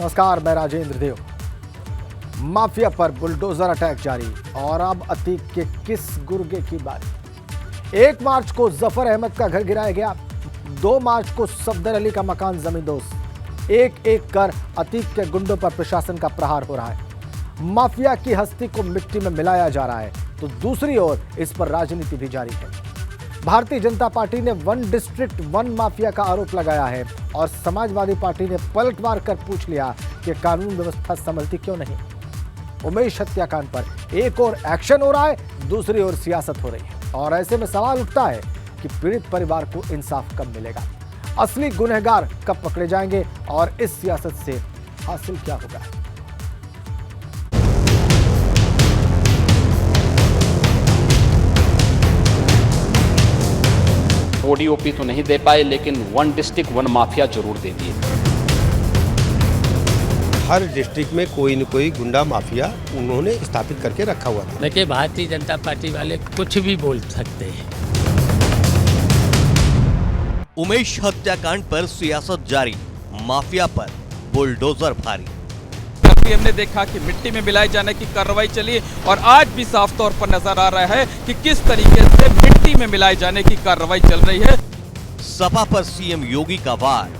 नमस्कार, मैं राजेंद्र देव। माफिया पर बुलडोजर अटैक जारी और अब अतीक के किस गुर्गे की बारी। 1 मार्च को जफर अहमद का घर गिराया गया, 2 मार्च को सफदर अली का मकान जमींदोज। एक एक कर अतीक के गुंडों पर प्रशासन का प्रहार हो रहा है। माफिया की हस्ती को मिट्टी में मिलाया जा रहा है तो दूसरी ओर इस पर राजनीति भी जारी है। भारतीय जनता पार्टी ने 1 डिस्ट्रिक्ट 1 माफिया का आरोप लगाया है और समाजवादी पार्टी ने पलटवार कर पूछ लिया कि कानून व्यवस्था संभलती क्यों नहीं। उमेश हत्याकांड पर एक और एक्शन हो रहा है, दूसरी ओर सियासत हो रही है और ऐसे में सवाल उठता है कि पीड़ित परिवार को इंसाफ कब मिलेगा, असली गुनहगार कब पकड़े जाएंगे और इस सियासत से हासिल क्या होगा। ओडीओपी तो नहीं दे पाए लेकिन 1 डिस्ट्रिक्ट 1 माफिया जरूर दे दिए। हर डिस्ट्रिक्ट में कोई न कोई गुंडा माफिया उन्होंने स्थापित करके रखा हुआ था। देखिए, भारतीय जनता पार्टी वाले कुछ भी बोल सकते हैं। उमेश हत्याकांड पर सियासत जारी, माफिया पर बुलडोजर भारी। हमने देखा कि मिट्टी में मिलाए जाने की कार्रवाई चली और आज भी साफ तौर पर नजर आ रहा है कि किस तरीके से मिट्टी में मिलाए जाने की कार्रवाई चल रही है। सपा पर सीएम योगी का वार,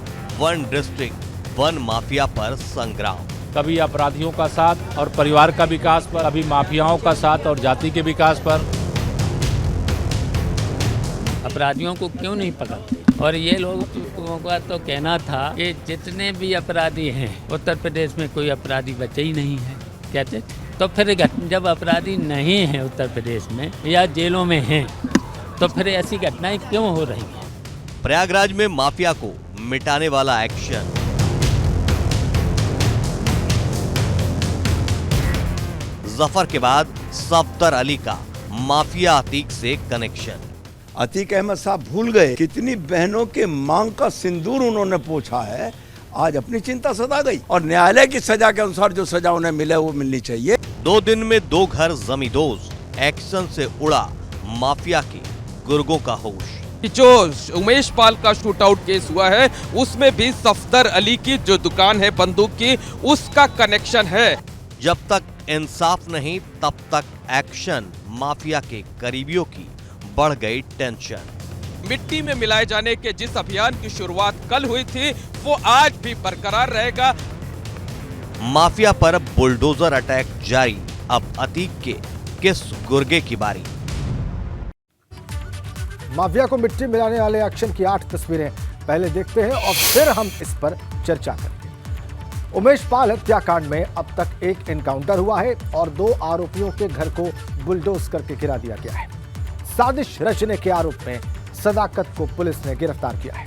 1 डिस्ट्रिक्ट 1 माफिया पर संग्राम। कभी अपराधियों का साथ और परिवार का विकास पर, अभी माफियाओं का साथ और जाति के विकास पर। अपराधियों को क्यों नहीं पकड़ते? और ये लोगों का तो कहना था कि जितने भी अपराधी हैं उत्तर प्रदेश में कोई अपराधी बचे ही नहीं है कहते। तो फिर जब अपराधी नहीं हैं उत्तर प्रदेश में या जेलों में हैं तो फिर ऐसी घटनाएं क्यों हो रही हैं? प्रयागराज में माफिया को मिटाने वाला एक्शन। जफर के बाद सफदर अली का माफिया अतीक से कनेक्शन। अतीक अहमद साहब भूल गए कितनी बहनों के मांग का सिंदूर उन्होंने पोंछा है। आज अपनी चिंता सदा गई और न्यायालय की सजा के अनुसार जो सजा उन्हें मिले वो मिलनी चाहिए। 2 दिन में 2 घर जमींदोज, एक्शन से उड़ा माफिया के गुर्गों का होश। जो उमेश पाल का शूट आउट केस हुआ है उसमें भी सफदर अली की जो दुकान है बंदूक की, उसका कनेक्शन है। जब तक इंसाफ नहीं तब तक एक्शन। माफिया के करीबियों की बढ़ गई टेंशन। मिट्टी में मिलाए जाने के जिस अभियान की शुरुआत कल हुई थी वो आज भी बरकरार रहेगा। माफिया पर बुलडोजर अटैक जारी, अब अतीक के किस गुर्गे की बारी। माफिया को मिट्टी मिलाने वाले एक्शन की 8 तस्वीरें पहले देखते हैं और फिर हम इस पर चर्चा करेंगे। उमेश पाल हत्याकांड में अब तक एक एनकाउंटर हुआ है और 2 आरोपियों के घर को बुलडोज करके गिरा दिया गया है। साजिश रचने के आरोप में सदाकत को पुलिस ने गिरफ्तार किया है।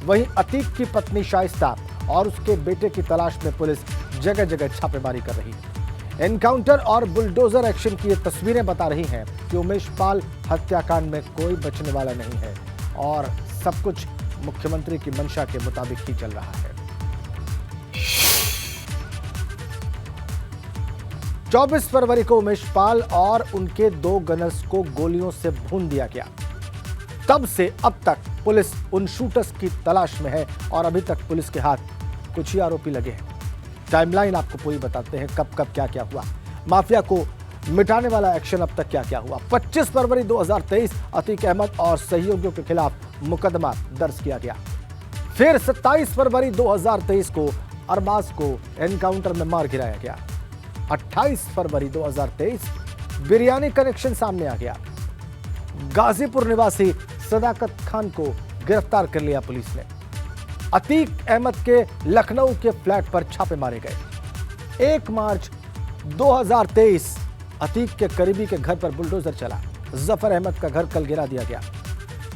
वहीं अतीक की पत्नी शाइस्ता और उसके बेटे की तलाश में पुलिस जगह जगह छापेमारी कर रही है। एनकाउंटर और बुलडोजर एक्शन की ये तस्वीरें बता रही हैं कि उमेश पाल हत्याकांड में कोई बचने वाला नहीं है और सब कुछ मुख्यमंत्री की मंशा के मुताबिक ही चल रहा है। 24 फरवरी को उमेश पाल और उनके 2 गनर्स को गोलियों से भून दिया गया। तब से अब तक पुलिस उन शूटर्स की तलाश में है और अभी तक पुलिस के हाथ कुछ ही आरोपी लगे हैं। टाइमलाइन आपको पूरी बताते हैं, कब कब क्या क्या हुआ, माफिया को मिटाने वाला एक्शन अब तक क्या क्या हुआ। 25 फरवरी 2023 अतीक अहमद और सहयोगियों के खिलाफ मुकदमा दर्ज किया गया। फिर 27 फरवरी 2023 को अरबाज को एनकाउंटर में मार गिराया गया। 28 फरवरी 2023 बिरयानी कनेक्शन सामने आ गया। गाजीपुर निवासी सदाकत खान को गिरफ्तार कर लिया पुलिस ने। अतीक अहमद के लखनऊ के फ्लैट पर छापे मारे गए। 1 मार्च 2023 अतीक के करीबी के घर पर बुलडोजर चला। जफर अहमद का घर कल गिरा दिया गया।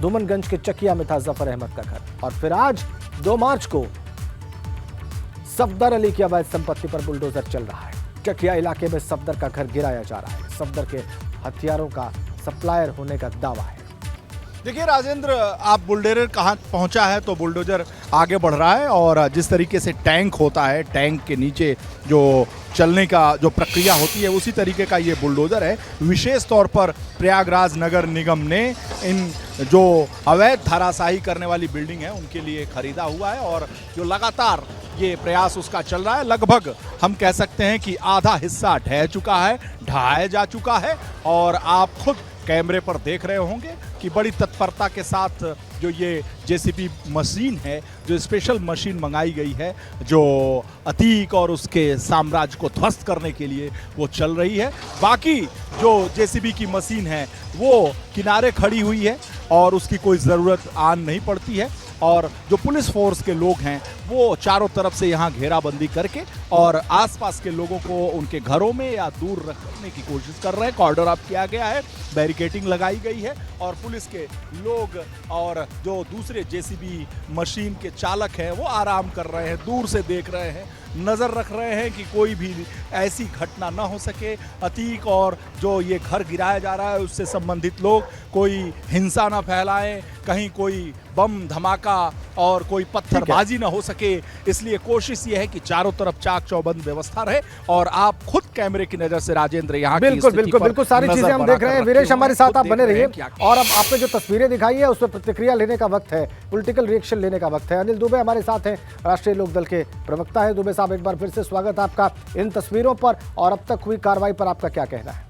दुमनगंज के चकिया में था जफर अहमद का घर। और फिर आज 2 मार्च को सफदर अली की अवैध संपत्ति पर बुलडोजर चल रहा है। चकिया इलाके में सफदर का घर गिराया जा रहा है। सफदर के हथियारों का सप्लायर होने का दावा है। देखिए राजेंद्र, आप बुलडोजर कहाँ पहुंचा है तो बुलडोजर आगे बढ़ रहा है और जिस तरीके से टैंक होता है, टैंक के नीचे जो चलने का जो प्रक्रिया होती है उसी तरीके का ये बुलडोजर है। विशेष तौर पर प्रयागराज नगर निगम ने इन जो अवैध धराशाही करने वाली बिल्डिंग है उनके लिए खरीदा हुआ है और जो लगातार ये प्रयास उसका चल रहा है। लगभग हम कह सकते हैं कि आधा हिस्सा ढह चुका है, ढहाया जा चुका है और आप खुद कैमरे पर देख रहे होंगे कि बड़ी तत्परता के साथ जो ये जेसीबी मशीन है, जो स्पेशल मशीन मंगाई गई है, जो अतीक और उसके साम्राज्य को ध्वस्त करने के लिए वो चल रही है। बाकी जो जेसीबी की मशीन है वो किनारे खड़ी हुई है और उसकी कोई ज़रूरत आन नहीं पड़ती है और जो पुलिस फोर्स के लोग हैं वो चारों तरफ से यहाँ घेराबंदी करके और आसपास के लोगों को उनके घरों में या दूर रखने की कोशिश कर रहे हैं। कॉर्डर अप किया गया है, बैरिकेटिंग लगाई गई है और पुलिस के लोग और जो दूसरे जेसीबी मशीन के चालक हैं वो आराम कर रहे हैं, दूर से देख रहे हैं, नज़र रख रहे हैं कि कोई भी ऐसी घटना ना हो सके। अतीक और जो ये घर गिराया जा रहा है उससे संबंधित लोग कोई हिंसा ना फैलाएं, कहीं कोई बम धमाका और कोई पत्थरबाजी ना हो सके, इसलिए कोशिश ये है कि चारों तरफ चाक चौबंद व्यवस्था रहे और आप खुद कैमरे की नजर से राजेंद्र यहाँ बिल्कुल सारी चीजें हम देख रहे हैं। वीरेश हमारे साथ आप बने रहिए और अब आपने जो तस्वीरें दिखाई है उस पर प्रतिक्रिया लेने का वक्त है, पॉलिटिकल रिएक्शन लेने का वक्त है। अनिल दुबे हमारे साथ हैं, राष्ट्रीय लोकदल के प्रवक्ता है। दुबे साहब, एक बार फिर से स्वागत आपका इन तस्वीरों पर और अब तक हुई कार्रवाई पर आपका क्या कहना है?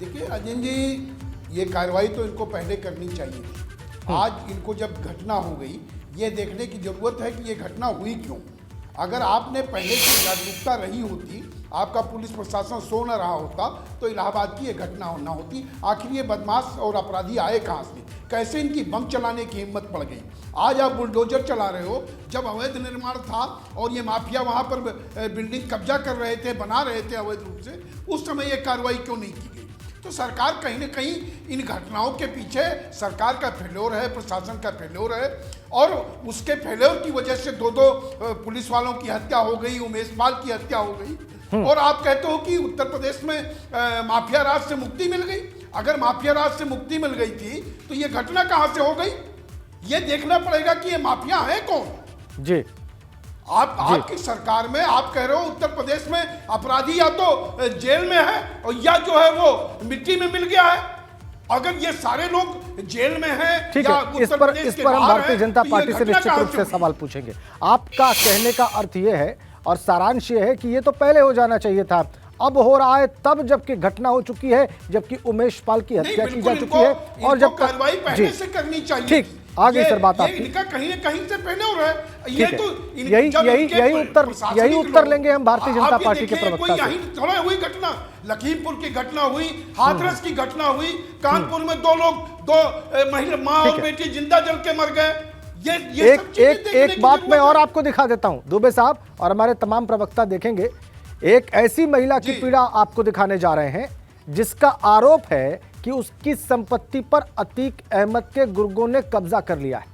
देखिए राजेंद्र जी, ये कार्रवाई तो इनको पहले करनी चाहिए थी। आज इनको जब घटना हो गई, ये देखने की जरूरत है कि ये घटना हुई क्यों। अगर आपने पहले से जागरूकता रही होती, आपका पुलिस प्रशासन सो न रहा होता, तो इलाहाबाद की ये घटना ना होती। आखिर ये बदमाश और अपराधी आए कहाँ से, कैसे इनकी बम चलाने की हिम्मत पड़ गई। आज आप बुलडोजर चला रहे हो, जब अवैध निर्माण था और ये माफिया वहाँ पर बिल्डिंग कब्जा कर रहे थे, बना रहे थे अवैध रूप से, उस समय ये कार्रवाई क्यों नहीं की गई? तो सरकार कहीं ना कहीं इन घटनाओं के पीछे सरकार का फेल्योर है, प्रशासन का फेल्योर है और उसके फेल्योर की वजह से दो पुलिस वालों की हत्या हो गई, उमेश पाल की हत्या हो गई और आप कहते हो कि उत्तर प्रदेश में माफिया राज से मुक्ति मिल गई। अगर माफिया राज से मुक्ति मिल गई थी तो ये घटना कहां से हो गई? ये देखना पड़ेगा कि ये माफिया है कौन। जी, आपकी सरकार में आप कह रहे हो उत्तर प्रदेश में अपराधी या तो जेल में है और या जो है वो मिट्टी में मिल गया है। अगर ये सारे लोग जेल में हैं या इस पर हम भारतीय जनता पार्टी से निश्चित रूप से सवाल पूछेंगे। आपका कहने का अर्थ ये है और सारांश ये है कि ये तो पहले हो जाना चाहिए था, अब हो रहा है तब जबकि घटना हो चुकी है, जबकि उमेश पाल की हत्या की जा चुकी है और जब कार्रवाई पहले से करनी चाहिए। ठीक, आगे सर बात आपकी। इनका कहीं न कहीं से पहले हो रहा है। ये तो यही उत्तर लेंगे हम भारतीय जनता पार्टी के प्रवक्ता से। थोड़ा हुई घटना, लखीमपुर की घटना हुई, हाथरस की घटना हुई, कानपुर में दो महिला माँ और बेटी जिंदा जल के मर गए। एक बात मैं और आपको दिखा देता हूं दुबे साहब और हमारे तमाम प्रवक्ता देखेंगे। एक ऐसी महिला की पीड़ा आपको दिखाने जा रहे हैं जिसका आरोप है कि उसकी संपत्ति पर अतीक अहमद के गुर्गों ने कब्जा कर लिया है।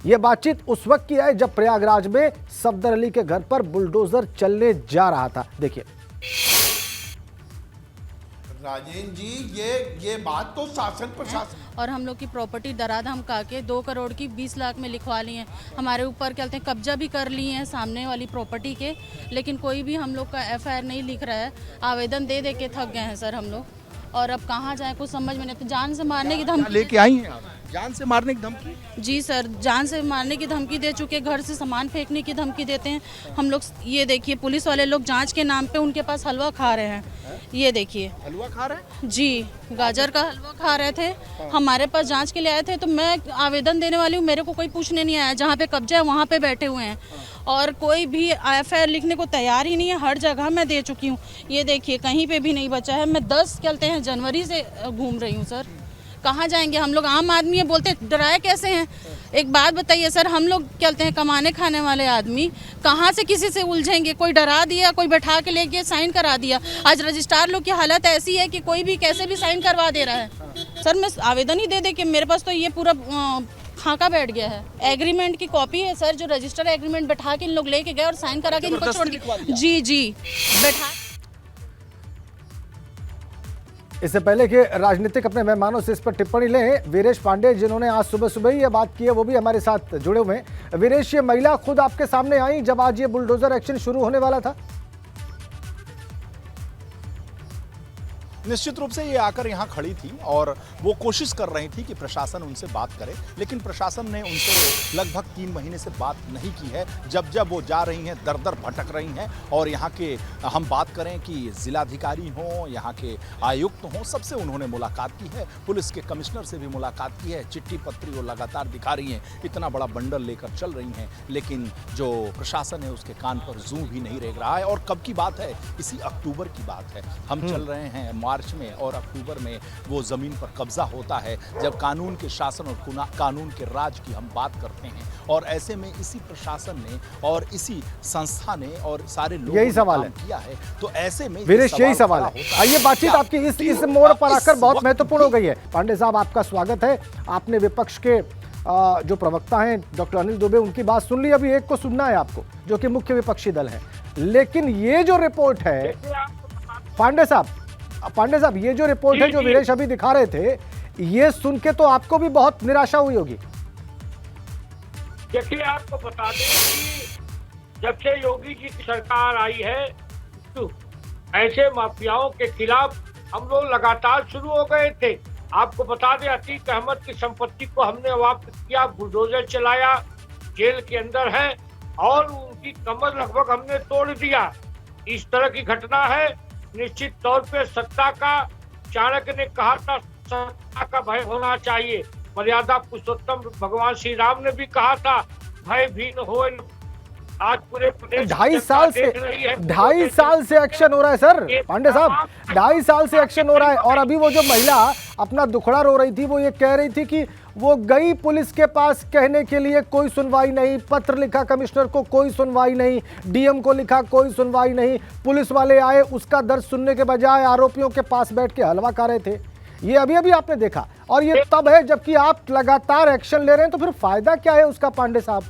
यह बातचीत उस वक्त की है जब प्रयागराज में सफदर अली के घर पर बुलडोजर चलने जा रहा था। देखिए राजेंद्र जी, ये बात तो शासन प्रशासन और हम लोग की प्रॉपर्टी दरा धमका के 2 करोड़ की 20 लाख में लिखवा ली है। हमारे ऊपर क्या कहते हैं कब्जा भी कर लिए हैं सामने वाली प्रॉपर्टी के, लेकिन कोई भी हम लोग का एफआईआर नहीं लिख रहा है। आवेदन दे दे के थक गए हैं सर हम लोग और अब कहाँ जाए कुछ समझ में नहीं। तो जान से मारने की धमकी लेके आई हैं आप? जान से मारने की धमकी? जी सर, जान से मारने की धमकी दे चुके, घर से सामान फेंकने की धमकी देते हैं हम लोग। ये देखिए पुलिस वाले लोग जांच के नाम पे उनके पास हलवा खा रहे हैं। ये देखिए हलवा खा रहे हैं? जी, गाजर का हलवा खा रहे थे। हमारे पास जांच के लिए आए थे तो मैं आवेदन देने वाली हूँ, मेरे को कोई पूछने नहीं आया। जहाँ पे कब्जा है वहाँ पे बैठे हुए हैं और कोई भी एफआईआर लिखने को तैयार ही नहीं है। हर जगह मैं दे चुकी हूँ। ये देखिए कहीं पे भी नहीं बचा है। मैं 10 कहते हैं जनवरी से घूम रही हूँ सर। कहाँ जाएंगे हम लोग? आम आदमी है, बोलते डराए कैसे हैं? एक बात बताइए सर, हम लोग कहते हैं कमाने खाने वाले आदमी कहाँ से किसी से उलझेंगे? कोई डरा दिया, कोई बैठा के लेके साइन करा दिया। आज रजिस्ट्रार लोग की हालत ऐसी है कि कोई भी कैसे भी साइन करवा दे रहा है। सर मैं आवेदन ही दे दे के मेरे पास तो ये पूरा खाका बैठ गया है। एग्रीमेंट की कॉपी है सर, जो रजिस्टर एग्रीमेंट बैठा के इन लोग लेके गए और साइन करा के इनको छोड़ दिया। जी बैठा। इससे पहले कि राजनीतिक अपने मेहमानों से इस पर टिप्पणी लें, वीरेश पांडे जिन्होंने आज सुबह ही ये बात की है वो भी हमारे साथ जुड़े हुए हैं। वीरेश, ये महिला खुद आपके सामने आई जब आज ये बुलडोजर एक्शन शुरू होने वाला था? निश्चित रूप से ये आकर यहाँ खड़ी थी और वो कोशिश कर रही थी कि प्रशासन उनसे बात करे, लेकिन प्रशासन ने उनसे लगभग 3 महीने से बात नहीं की है। जब जब वो जा रही हैं दर दर भटक रही हैं। और यहाँ के हम बात करें कि जिलाधिकारी हों, यहाँ के आयुक्त हों, सबसे उन्होंने मुलाकात की है, पुलिस के कमिश्नर से भी मुलाकात की है, चिट्ठी पत्री वो लगातार दिखा रही हैं, इतना बड़ा बंडल लेकर चल रही हैं, लेकिन जो प्रशासन है उसके कान पर जू भी नहीं रेंग रहा है। और कब की बात है? इसी अक्टूबर की बात है। हम चल रहे हैं मार्च में और अक्टूबर में वो जमीन पर कब्जा होता है, जब कानून के शासन और कानून के राज की हम बात करते हैं। और ऐसे में इसी प्रशासन ने और इसी संस्था ने और सारे लोगों यही सवाल है किया है, तो ऐसे में वीरेश यही सवाल है। आइए बातचीत आपकी इस मोड़ पर आकर बहुत महत्वपूर्ण हो गई है। पांडे साहब, आपका स्वागत है। आपने विपक्ष के जो प्रवक्ता हैं डॉक्टर अनिल दुबे, उनकी बात सुन ली, अभी एक को सुनना है आपको, जो कि मुख्य विपक्षी दल है। लेकिन ये जो रिपोर्ट है पांडे साहब, ये जो रिपोर्ट है जो वीरेश अभी दिखा रहे थे, ये सुन के तो आपको भी बहुत निराशा हुई होगी। देखिए, आपको बता दें कि जब से योगी जी की सरकार आई है तो ऐसे माफियाओं के खिलाफ हम लोग लगातार शुरू हो गए थे। आपको बता दें, अतीक अहमद की संपत्ति को हमने वापस किया, बुलडोजर चलाया, जेल के अंदर है और उनकी कमर लगभग हमने तोड़ दिया। इस तरह की घटना है। निश्चित तौर पे सत्ता का, चाणक्य ने कहा था सत्ता का भय होना चाहिए। मर्यादा पुरुषोत्तम भगवान श्री राम ने भी कहा था भय भी न हो। आज पूरे प्रदेश 2.5 साल से एक्शन हो रहा है सर। पांडे साहब, 2.5 साल से एक्शन हो रहा है। और अभी वो जो महिला अपना दुखड़ा रो रही थी, वो ये कह रही थी कि वो गई पुलिस के पास कहने के लिए, कोई सुनवाई नहीं, पत्र लिखा कमिश्नर को, कोई सुनवाई नहीं, डीएम को लिखा, कोई सुनवाई नहीं, पुलिस वाले आए, उसका दर्द सुनने के बजाय आरोपियों के पास बैठ के हलवा खा रहे थे। ये अभी अभी आपने देखा, और ये तब है जबकि आप लगातार एक्शन ले रहे हैं, तो फिर फायदा क्या है उसका पांडे साहब?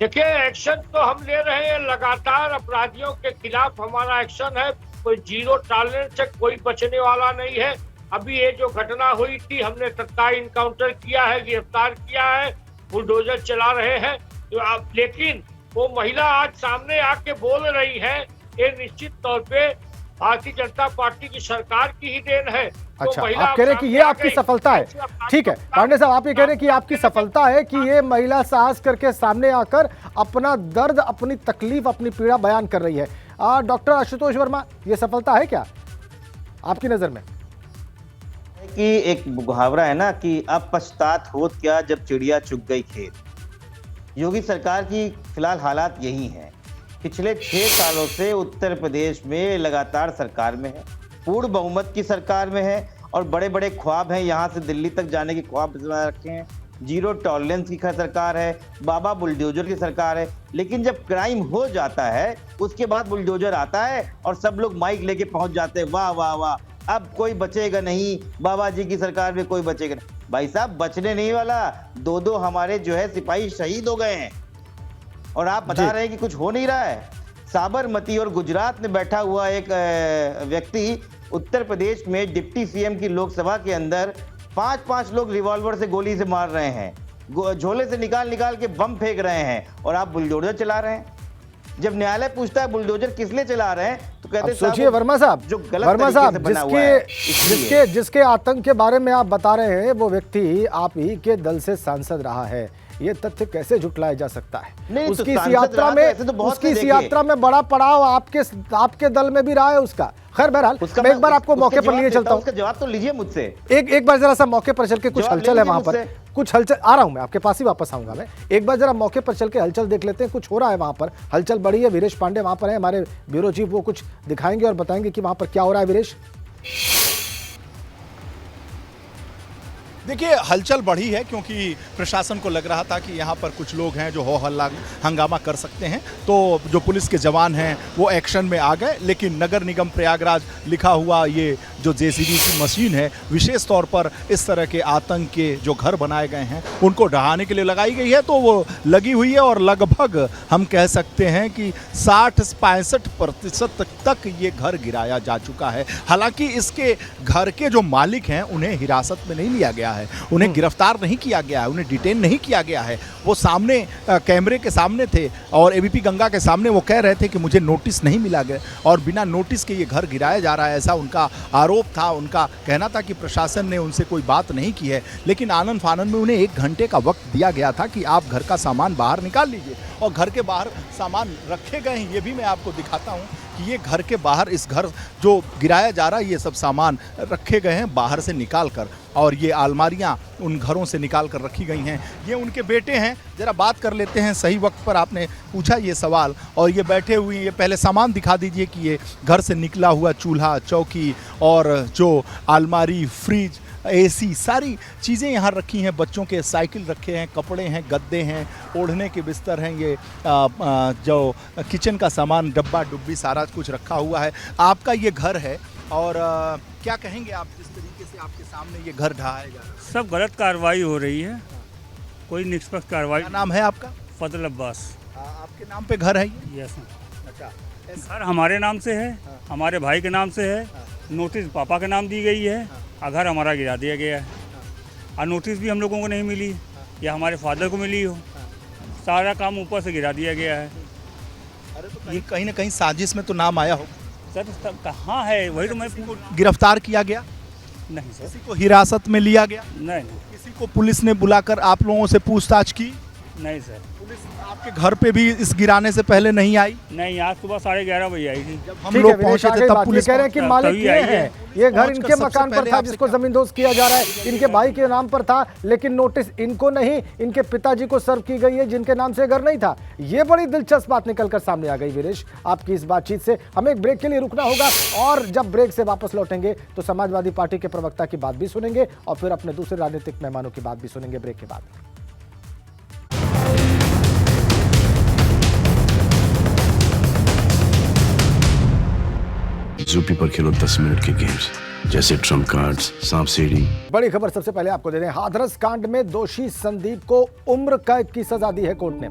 देखिए, एक्शन तो हम ले रहे हैं लगातार, अपराधियों के खिलाफ हमारा एक्शन है, कोई जीरो टॉलरेंस है, कोई बचने वाला नहीं है। अभी ये जो घटना हुई थी, हमने तत्काल इनकाउंटर किया है, गिरफ्तार किया है, बुलडोजर चला रहे हैं। तो आप, लेकिन वो महिला आज सामने आके बोल रही है, ये निश्चित तौर पे भारतीय जनता पार्टी की सरकार की ही देन है। अच्छा, आप कह रहे हैं कि ये आपकी सफलता है। ठीक है पांडे साहब, आप ये कह रहे हैं कि आपकी सफलता है कि ये महिला साहस करके सामने आकर अपना दर्द, अपनी तकलीफ, अपनी पीड़ा बयान कर रही है। डॉक्टर आशुतोष वर्मा, ये सफलता है क्या आपकी नजर में? कि एक मुहावरा है ना कि अब पछतात होत क्या जब चिड़िया चुग गई खेत। योगी सरकार की फिलहाल हालात यही हैं। पिछले 6 सालों से उत्तर प्रदेश में लगातार सरकार में है, पूर्ण बहुमत की सरकार में है, और बड़े बड़े ख्वाब हैं, यहाँ से दिल्ली तक जाने के ख्वाब रखे हैं। जीरो टॉलरेंस की सरकार है, बाबा बुलडोजर की सरकार है। लेकिन जब क्राइम हो जाता है उसके बाद बुलडोजर आता है और सब लोग माइक लेके पहुंच जाते हैं, वाह वाह वाह, अब कोई बचेगा नहीं, बाबा जी की सरकार में कोई बचेगा नहीं। भाई साहब, बचने नहीं वाला। 2 हमारे जो है सिपाही शहीद हो गए हैं और आप बता रहे हैं कि कुछ हो नहीं रहा है। साबरमती और गुजरात में बैठा हुआ एक व्यक्ति उत्तर प्रदेश में डिप्टी सीएम की लोकसभा के अंदर 5-5 लोग रिवॉल्वर से गोली से मार रहे हैं, झोले से निकाल के बम फेंक रहे हैं, और आप बुलडोजर चला रहे हैं। जब न्यायालय पूछता है बुलडोजर किस लिए चला रहे हैं, तो कहते हैं सोचिए वर्मा साहब, जिसके आतंक के बारे में आप बता रहे हैं, वो व्यक्ति आप ही के दल से सांसद रहा है। ये तथ्य कैसे झुटलाया जा सकता है? उसकी इस यात्रा में बड़ा पड़ाव आपके दल में भी रहा है उसका। खैर बहरहाल, मैं एक बार आपको मौके पर लिए चलता हूँ। उसका जवाब तो लीजिए मुझसे। एक बार जरा सा मौके पर चल के, कुछ हलचल है वहां पर, कुछ हलचल, आ रहा हूं मैं, आपके पास ही वापस आऊंगा मैं। एक बार जरा मौके पर चल के हलचल देख लेते हैं, कुछ हो रहा है वहां पर, हलचल बढ़ी है। वीरेश पांडे वहां पर है, हमारे ब्यूरो चीफ, वो कुछ दिखाएंगे और बताएंगे कि वहां पर क्या हो रहा है। वीरेश, देखिए, हलचल बढ़ी है क्योंकि प्रशासन को लग रहा था कि यहाँ पर कुछ लोग हैं जो हो हल्ला हंगामा कर सकते हैं, तो जो पुलिस के जवान हैं वो एक्शन में आ गए। लेकिन नगर निगम प्रयागराज लिखा हुआ ये जो जेसीबी की मशीन है, विशेष तौर पर इस तरह के आतंक के जो घर बनाए गए हैं उनको ढहाने के लिए लगाई गई है, तो वो लगी हुई है। और लगभग हम कह सकते हैं कि 60-65% तक ये घर गिराया जा चुका है। हालांकि इसके घर के जो मालिक हैं उन्हें हिरासत में नहीं लिया गया है, उन्हें गिरफ्तार नहीं किया गया है, उन्हें डिटेन नहीं किया गया है। वो सामने कैमरे के सामने थे और एबीपी गंगा के सामने वो कह रहे थे कि मुझे नोटिस नहीं मिला गया और बिना नोटिस के ये घर गिराया जा रहा है, ऐसा उनका आरोप था। उनका कहना था कि प्रशासन ने उनसे कोई बात नहीं की है, लेकिन आनंद फानंद में उन्हें 1 घंटे का वक्त दिया गया था कि आप घर का सामान बाहर निकाल लीजिए, और घर के बाहर सामान रखे गए हैं। ये भी मैं आपको दिखाता हूँ कि ये घर के बाहर, इस घर जो गिराया जा रहा है, ये सब सामान रखे गए हैं बाहर से निकाल कर, और ये अलमारियां उन घरों से निकाल कर रखी गई हैं। ये उनके बेटे हैं, जरा बात कर लेते हैं। सही वक्त पर आपने पूछा ये सवाल, और ये बैठे हुए हैं। ये पहले सामान दिखा दीजिए कि ये घर से निकला हुआ चूल्हा, चौकी और जो अलमारी, फ्रिज, एसी, सारी चीज़ें यहाँ रखी हैं। बच्चों के साइकिल रखे हैं, कपड़े हैं, गद्दे हैं, ओढ़ने के बिस्तर हैं, ये जो किचन का सामान, डब्बा डुब्बी, सारा कुछ रखा हुआ है। आपका ये घर है, और क्या कहेंगे आप जिस तरीके से आपके सामने ये घर ढहाया जा रहा है? सब गलत कार्रवाई हो रही है, कोई निष्पक्ष कार्रवाई। क्या नाम है आपका? फजल अब्बास। आपके नाम पे घर है ये? यस। अच्छा, घर हमारे नाम से है, हमारे भाई के नाम से है, नोटिस पापा के नाम दी गई है, घर हमारा गिरा दिया गया है, और नोटिस भी हम लोगों को नहीं मिली, या हमारे फादर को मिली हो। सारा काम ऊपर से गिरा दिया गया है। अरे तो कहीं ना कहीं साजिश में तो नाम आया हो सर। कहाँ है, वही तो मैं गिरफ्तार किया गया? नहीं सर। किसी को हिरासत में लिया गया? नहीं। किसी को पुलिस ने बुलाकर आप लोगों से पूछताछ की? नहीं सर। पुलिस आपके घर पे भी इस गिराने से पहले नहीं आई? नहीं, आज सुबह 11:30 बजे आई थी। जब हम लोग पहुंचे थे तब पुलिस कह रहे हैं कि मालिक ये है, ये घर इनके मकान पर था जिसको जमींदोज किया जा रहा है, इनके भाई के नाम पर था, लेकिन नोटिस इनको नहीं, इनके पिताजी को सर्व की गई है जिनके नाम से घर नहीं था। ये बड़ी दिलचस्प बात निकलकर सामने आ गई वीरेश आपकी इस बातचीत से। हमें एक ब्रेक के लिए रुकना होगा, और जब ब्रेक से वापस लौटेंगे तो समाजवादी पार्टी के प्रवक्ता की बात भी सुनेंगे, और फिर अपने दूसरे राजनीतिक मेहमानों की बात भी सुनेंगे ब्रेक के बाद। ज़ूपी पर खेलो 10 मिनट के गेम्स, जैसे ट्रम्प कार्ड्स, सांप सीढ़ी। बड़ी खबर सबसे पहले आपको दे दें। हाथरस कांड में दोषी संदीप को उम्र कैद की सजा दी है कोर्ट ने।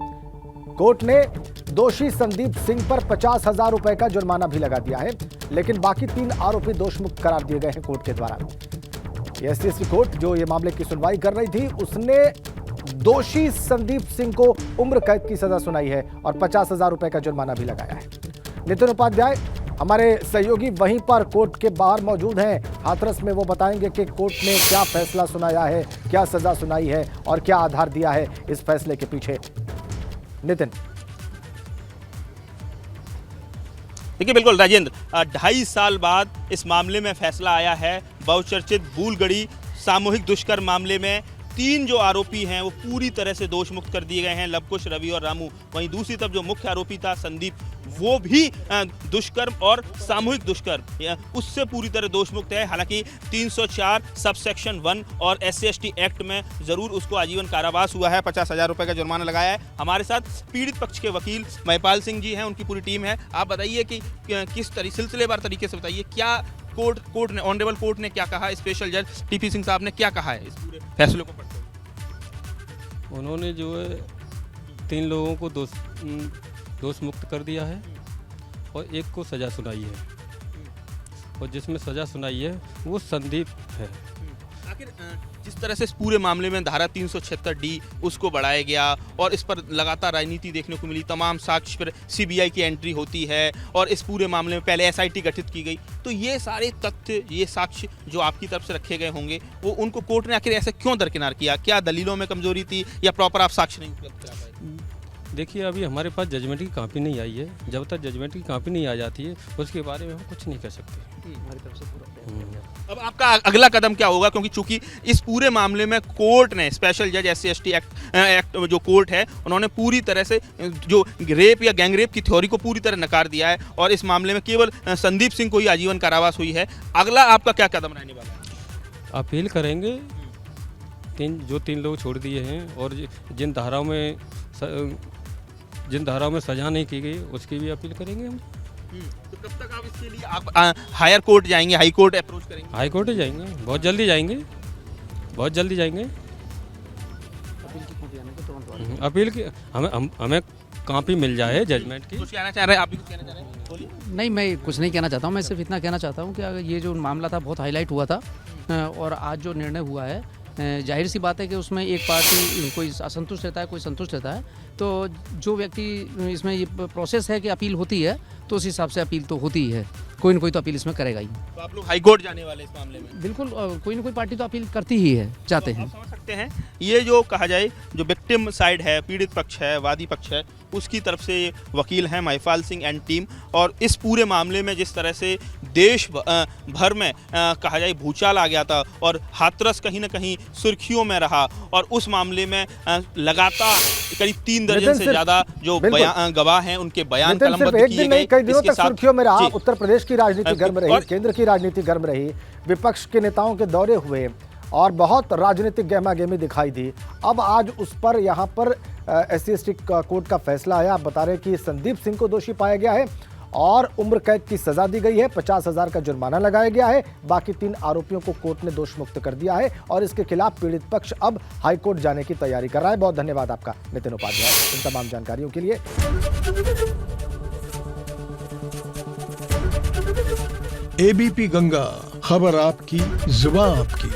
कोर्ट ने दोषी संदीप सिंह पर 50,000 रुपए का जुर्माना भी लगा दिया है, लेकिन बाकी 3 आरोपी दोषमुक्त करार दिए गए हैं कोर्ट के द्वारा। एससीएसटी कोर्ट जो ये मामले की सुनवाई कर रही थी, उसने दोषी संदीप सिंह को उम्र कैद की सजा सुनाई है और 50,000 रुपए का जुर्माना भी लगाया है। नितिन उपाध्याय हमारे सहयोगी वहीं पर कोर्ट के बाहर मौजूद हैं हाथरस में, वो बताएंगे कि कोर्ट ने क्या फैसला सुनाया है, क्या सजा सुनाई है और क्या आधार दिया है इस फैसले के पीछे। नितिन। देखिए बिल्कुल राजेंद्र, 2.5 साल बाद इस मामले में फैसला आया है। बहुचर्चित बूलगढ़ी सामूहिक दुष्कर्म मामले में 3 जो आरोपी हैं वो पूरी तरह से दोष मुक्त कर दिए गए हैं, लवकुश, रवि और रामू। वहीं दूसरी तरफ जो मुख्य आरोपी था संदीप, वो भी दुष्कर्म और सामूहिक दुष्कर्म उससे पूरी तरह दोष मुक्त है। हालांकि 304 सबसेक्शन 1 और SC/ST एक्ट में जरूर उसको आजीवन कारावास हुआ है। 50,000 रुपए का जुर्माना लगाया है। हमारे साथ पीड़ित पक्ष के वकील महिपाल सिंह जी हैं, उनकी पूरी टीम है। आप बताइए कि किस सिलसिलेवार तरीके से बताइए, क्या कोर्ट ने, ऑनरेबल कोर्ट ने क्या कहा, स्पेशल जज TP सिंह साहब ने क्या कहा है इस पूरे फैसले को पढ़ते हुए? उन्होंने जो है 3 लोगों को दोष मुक्त कर दिया है और एक को सज़ा सुनाई है, और जिसमें सज़ा सुनाई है वो संदीप है। आखिर जिस तरह से इस पूरे मामले में धारा 376D उसको बढ़ाया गया और इस पर लगातार राजनीति देखने को मिली, तमाम साक्ष्य पर CBI की एंट्री होती है और इस पूरे मामले में पहले SIT गठित की गई, तो ये सारे तथ्य, ये साक्ष्य जो आपकी तरफ से रखे गए होंगे, वो उनको कोर्ट ने आखिर ऐसे क्यों दरकिनार किया? क्या दलीलों में कमजोरी थी या प्रॉपर आप साक्ष्य नहीं उपलब्ध करा पाए? देखिए, अभी हमारे पास जजमेंट की कॉपी नहीं आई है। जब तक जजमेंट की कॉपी नहीं आ जाती है उसके बारे में हम कुछ नहीं कर सकते। हमारी तरफ से पूरा। अब आपका अगला कदम क्या होगा? क्योंकि चूंकि इस पूरे मामले में कोर्ट ने, स्पेशल जज SC/ST एक्ट जो कोर्ट है, उन्होंने पूरी तरह से जो रेप या गैंग रेप की थ्योरी को पूरी तरह नकार दिया है और इस मामले में केवल संदीप सिंह को ही आजीवन कारावास हुई है। अगला आपका क्या कदम रहने वाला है? अपील करेंगे। 3 लोग छोड़ दिए हैं और जिन धाराओं में सजा नहीं की गई उसकी भी अपील करेंगे हम। तो कब तक आप इसके लिए आप हायर कोर्ट जाएंगे, हाई कोर्ट अप्रोच करेंगे? हाई कोर्ट ही जाएंगे, बहुत जल्दी जाएंगे। अपील की हमें कॉपी मिल जाए जजमेंट की। कुछ कहना चाह रहे हैं आप? भी कुछ कहना चाह रहे हैं? बोलिए। नहीं, मैं कुछ नहीं कहना चाहता हूँ। मैं सिर्फ इतना कहना चाहता हूँ कि ये जो मामला था बहुत हाईलाइट हुआ था, और आज जो निर्णय हुआ है जाहिर सी बात है कि उसमें एक पार्टी कोई असंतुष्ट रहता है, कोई संतुष्ट रहता है। तो जो व्यक्ति इसमें ये प्रोसेस है कि अपील होती है तो उस हिसाब से अपील तो होती ही है, कोई ना कोई तो अपील इसमें करेगा ही। तो आप लोग हाईकोर्ट जाने वाले इस मामले में? बिल्कुल, कोई ना कोई पार्टी तो अपील करती ही है, जाते हैं। समझ सकते हैं ये जो कहा जाए जो विक्टिम साइड है, पीड़ित पक्ष है, वादी पक्ष है, उसकी तरफ से वकील हैं महिपाल सिंह एंड टीम। और इस पूरे मामले में जिस तरह से देश भर में कहा जाए भूचाल आ गया था और हाथरस कहीं ना कहीं सुर्खियों में रहा, और उस मामले में लगातार करीब 3 दर्जन से ज्यादा जो गवाह हैं उनके बयान कलमबद्ध किए गए। कई दिनों तक सुर्खियों में रहा। उत्तर प्रदेश की राजनीति गर्म रही, केंद्र की राजनीति गर्म रही, विपक्ष के नेताओं के दौरे हुए और बहुत राजनीतिक गहमागहमी दिखाई दी। अब आज उस पर यहाँ पर SC/ST कोर्ट का फैसला आया। आप बता रहे हैं कि संदीप सिंह को दोषी पाया गया है और उम्र कैद की सजा दी गई है, 50,000 का जुर्माना लगाया गया है। बाकी 3 आरोपियों को कोर्ट ने दोष मुक्त कर दिया है और इसके खिलाफ पीड़ित पक्ष अब हाईकोर्ट जाने की तैयारी कर रहा है। बहुत धन्यवाद आपका नितिन उपाध्याय इन तमाम जानकारियों के लिए। ABP गंगा, खबर आपकी, जुबान आपकी।